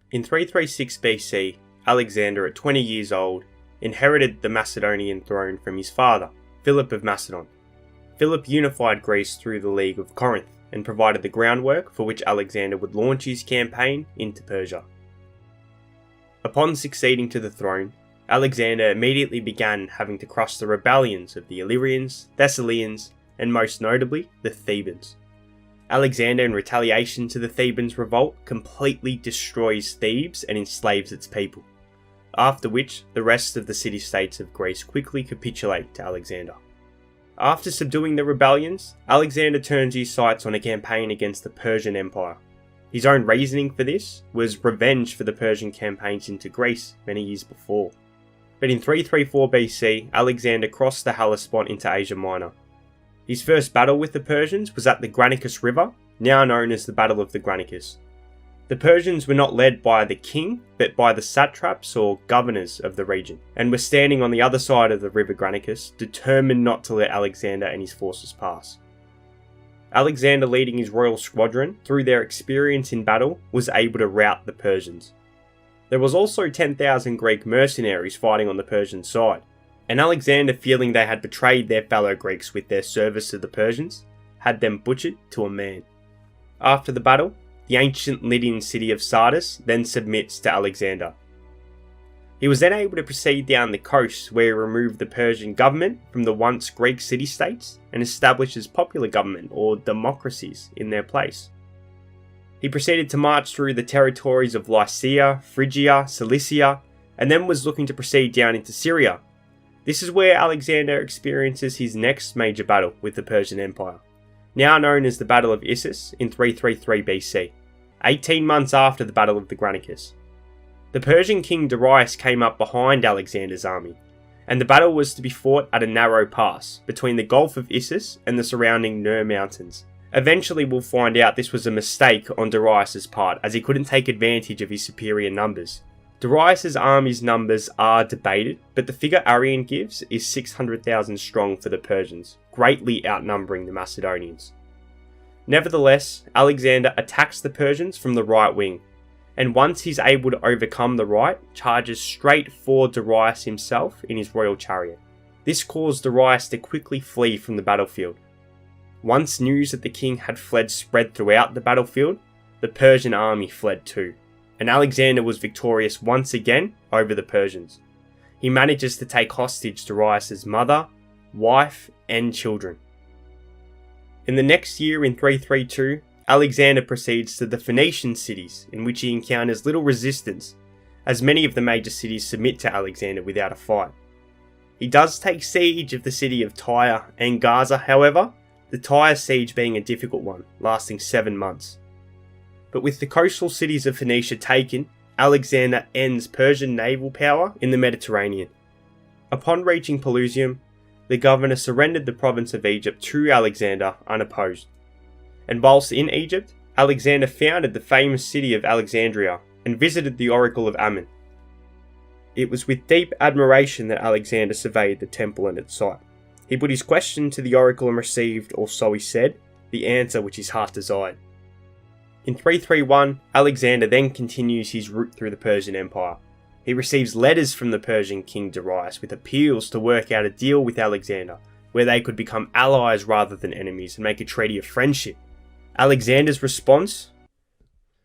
In 336 BC, Alexander, at 20 years old, inherited the Macedonian throne from his father, Philip of Macedon. Philip unified Greece through the League of Corinth and provided the groundwork for which Alexander would launch his campaign into Persia. Upon succeeding to the throne, Alexander immediately began having to crush the rebellions of the Illyrians, Thessalians, and most notably, the Thebans. Alexander, in retaliation to the Thebans' revolt, completely destroys Thebes and enslaves its people, after which the rest of the city-states of Greece quickly capitulate to Alexander. After subduing the rebellions, Alexander turns his sights on a campaign against the Persian Empire. His own reasoning for this was revenge for the Persian campaigns into Greece many years before. But in 334 BC, Alexander crossed the Hellespont into Asia Minor. His first battle with the Persians was at the Granicus River, now known as the Battle of the Granicus. The Persians were not led by the king, but by the satraps or governors of the region, and were standing on the other side of the river Granicus, determined not to let Alexander and his forces pass. Alexander, leading his royal squadron, through their experience in battle, was able to rout the Persians. There was also 10,000 Greek mercenaries fighting on the Persian side, and Alexander, feeling they had betrayed their fellow Greeks with their service to the Persians, had them butchered to a man. After the battle, the ancient Lydian city of Sardis then submits to Alexander. He was then able to proceed down the coast, where he removed the Persian government from the once Greek city-states and establishes popular government or democracies in their place. He proceeded to march through the territories of Lycia, Phrygia, Cilicia, and then was looking to proceed down into Syria. This is where Alexander experiences his next major battle with the Persian Empire, now known as the Battle of Issus in 333 BC, 18 months after the Battle of the Granicus. The Persian king Darius came up behind Alexander's army, and the battle was to be fought at a narrow pass between the Gulf of Issus and the surrounding Nur Mountains. Eventually we'll find out this was a mistake on Darius' part, as he couldn't take advantage of his superior numbers. Darius' army's numbers are debated, but the figure Arrian gives is 600,000 strong for the Persians, greatly outnumbering the Macedonians. Nevertheless, Alexander attacks the Persians from the right wing, and once he's able to overcome the right, charges straight for Darius himself in his royal chariot. This caused Darius to quickly flee from the battlefield. Once news that the king had fled spread throughout the battlefield, the Persian army fled too, and Alexander was victorious once again over the Persians. He manages to take hostage Darius' mother, wife, and children. In the next year, in 332, Alexander proceeds to the Phoenician cities, in which he encounters little resistance, as many of the major cities submit to Alexander without a fight. He does take siege of the city of Tyre and Gaza, however, the Tyre siege being a difficult one, lasting 7 months. But with the coastal cities of Phoenicia taken, Alexander ends Persian naval power in the Mediterranean. Upon reaching Pelusium, the governor surrendered the province of Egypt to Alexander unopposed. And whilst in Egypt, Alexander founded the famous city of Alexandria and visited the oracle of Ammon. It was with deep admiration that Alexander surveyed the temple and its site. He put his question to the oracle and received, or so he said, the answer which his heart desired. In 331, Alexander then continues his route through the Persian Empire. He receives letters from the Persian king Darius with appeals to work out a deal with Alexander, where they could become allies rather than enemies and make a treaty of friendship. Alexander's response: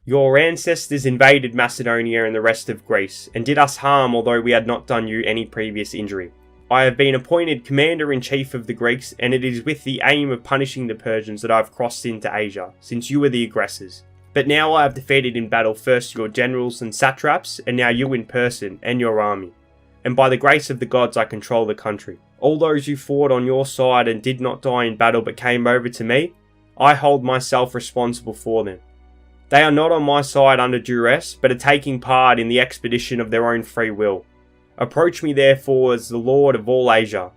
"Your ancestors invaded Macedonia and the rest of Greece, and did us harm although we had not done you any previous injury. I have been appointed commander-in-chief of the Greeks, and it is with the aim of punishing the Persians that I have crossed into Asia, since you were the aggressors. But now I have defeated in battle first your generals and satraps, and now you in person, and your army. And by the grace of the gods I control the country. All those who fought on your side and did not die in battle but came over to me, I hold myself responsible for them. They are not on my side under duress, but are taking part in the expedition of their own free will. Approach me therefore as the Lord of all Asia.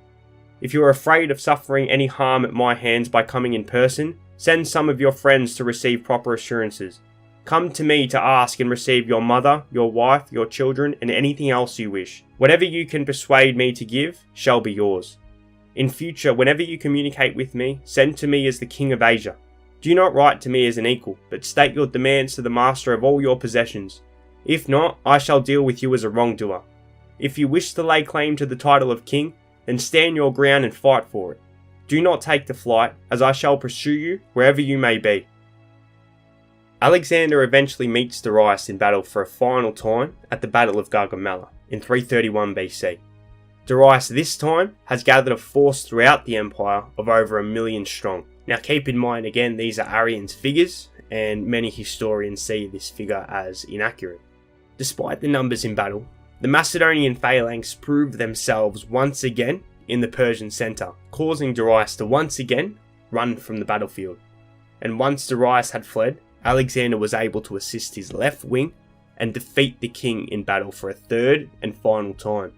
If you are afraid of suffering any harm at my hands by coming in person, send some of your friends to receive proper assurances. Come to me to ask and receive your mother, your wife, your children, and anything else you wish. Whatever you can persuade me to give shall be yours. In future, whenever you communicate with me, send to me as the king of Asia. Do not write to me as an equal, but state your demands to the master of all your possessions. If not, I shall deal with you as a wrongdoer. If you wish to lay claim to the title of king, then stand your ground and fight for it. Do not take to flight, as I shall pursue you wherever you may be." Alexander eventually meets Darius in battle for a final time at the Battle of Gaugamela in 331 BC. Darius this time has gathered a force throughout the empire of over 1 million strong. Now keep in mind again, these are Arrian's figures, and many historians see this figure as inaccurate. Despite the numbers in battle, the Macedonian phalanx proved themselves once again in the Persian centre, causing Darius to once again run from the battlefield. And once Darius had fled, Alexander was able to assist his left wing and defeat the king in battle for a third and final time.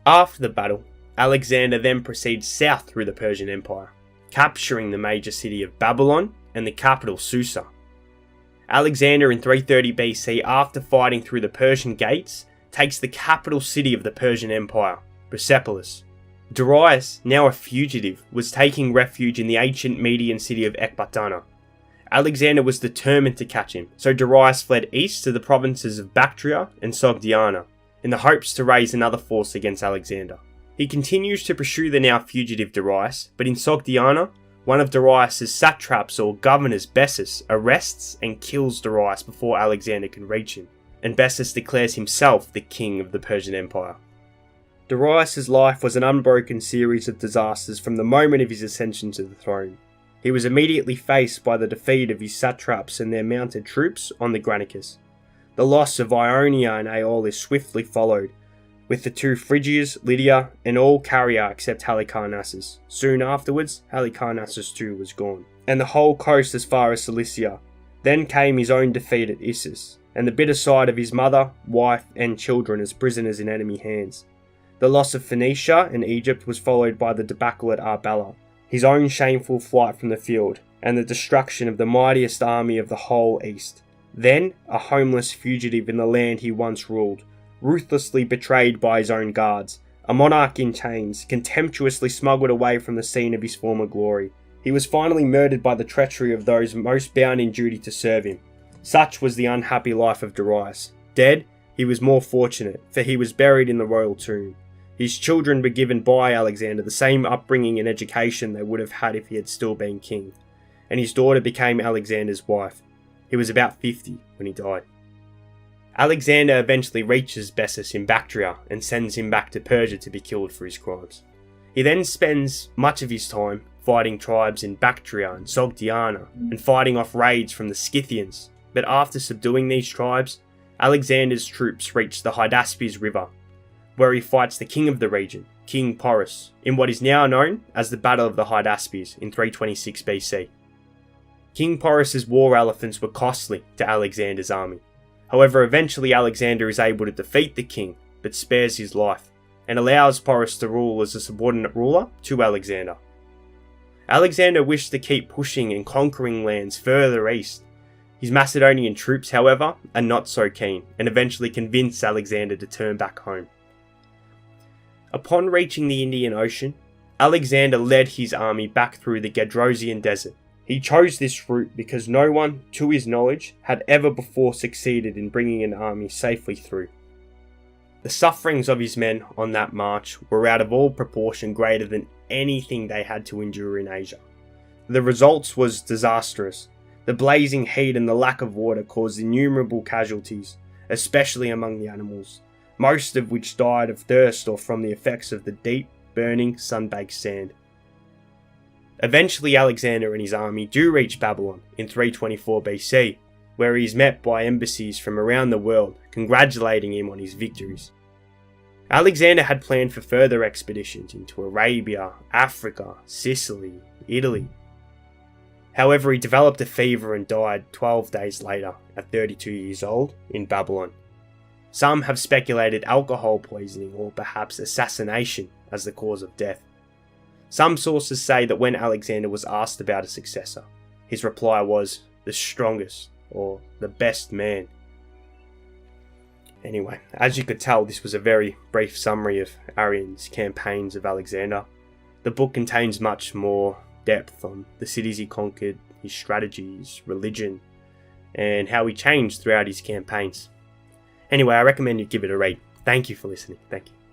After the battle, Alexander then proceeds south through the Persian Empire, capturing the major city of Babylon and the capital Susa. Alexander in 330 BC, after fighting through the Persian gates, takes the capital city of the Persian Empire, Persepolis. Darius, now a fugitive, was taking refuge in the ancient Median city of Ecbatana. Alexander was determined to catch him, so Darius fled east to the provinces of Bactria and Sogdiana, in the hopes to raise another force against Alexander. He continues to pursue the now fugitive Darius, but in Sogdiana, one of Darius' satraps or governors, Bessus, arrests and kills Darius before Alexander can reach him, and Bessus declares himself the king of the Persian Empire. Darius' life was an unbroken series of disasters from the moment of his ascension to the throne. He was immediately faced by the defeat of his satraps and their mounted troops on the Granicus. The loss of Ionia and Aeolis swiftly followed, with the two Phrygias, Lydia, and all Caria except Halicarnassus. Soon afterwards, Halicarnassus too was gone, and the whole coast as far as Cilicia. Then came his own defeat at Issus, and the bitter sight of his mother, wife, and children as prisoners in enemy hands. The loss of Phoenicia and Egypt was followed by the debacle at Arbela, his own shameful flight from the field, and the destruction of the mightiest army of the whole East. Then, a homeless fugitive in the land he once ruled, ruthlessly betrayed by his own guards, a monarch in chains, contemptuously smuggled away from the scene of his former glory. He was finally murdered by the treachery of those most bound in duty to serve him. Such was the unhappy life of Darius. Dead, he was more fortunate, for he was buried in the royal tomb. His children were given by Alexander the same upbringing and education they would have had if he had still been king, and his daughter became Alexander's wife. He was about 50 when he died. Alexander eventually reaches Bessus in Bactria and sends him back to Persia to be killed for his crimes. He then spends much of his time fighting tribes in Bactria and Sogdiana and fighting off raids from the Scythians, but after subduing these tribes, Alexander's troops reach the Hydaspes River, where he fights the king of the region, King Porus, in what is now known as the Battle of the Hydaspes in 326 BC. King Porus's war elephants were costly to Alexander's army. However, eventually Alexander is able to defeat the king, but spares his life, and allows Porus to rule as a subordinate ruler to Alexander. Alexander wished to keep pushing and conquering lands further east. His Macedonian troops, however, are not so keen, and eventually convince Alexander to turn back home. Upon reaching the Indian Ocean, Alexander led his army back through the Gedrosian Desert. He chose this route because no one, to his knowledge, had ever before succeeded in bringing an army safely through. The sufferings of his men on that march were out of all proportion greater than anything they had to endure in Asia. The results was disastrous. The blazing heat and the lack of water caused innumerable casualties, especially among the animals, most of which died of thirst or from the effects of the deep, burning, sun-baked sand. Eventually Alexander and his army do reach Babylon in 324 BC, where he is met by embassies from around the world congratulating him on his victories. Alexander had planned for further expeditions into Arabia, Africa, Sicily, Italy. However, he developed a fever and died 12 days later at 32 years old in Babylon. Some have speculated alcohol poisoning or perhaps assassination as the cause of death. Some sources say that when Alexander was asked about a successor, his reply was the strongest or the best man. Anyway, as you could tell, this was a very brief summary of Arrian's campaigns of Alexander. The book contains much more depth on the cities he conquered, his strategies, religion, and how he changed throughout his campaigns. Anyway, I recommend you give it a read. Thank you for listening. Thank you.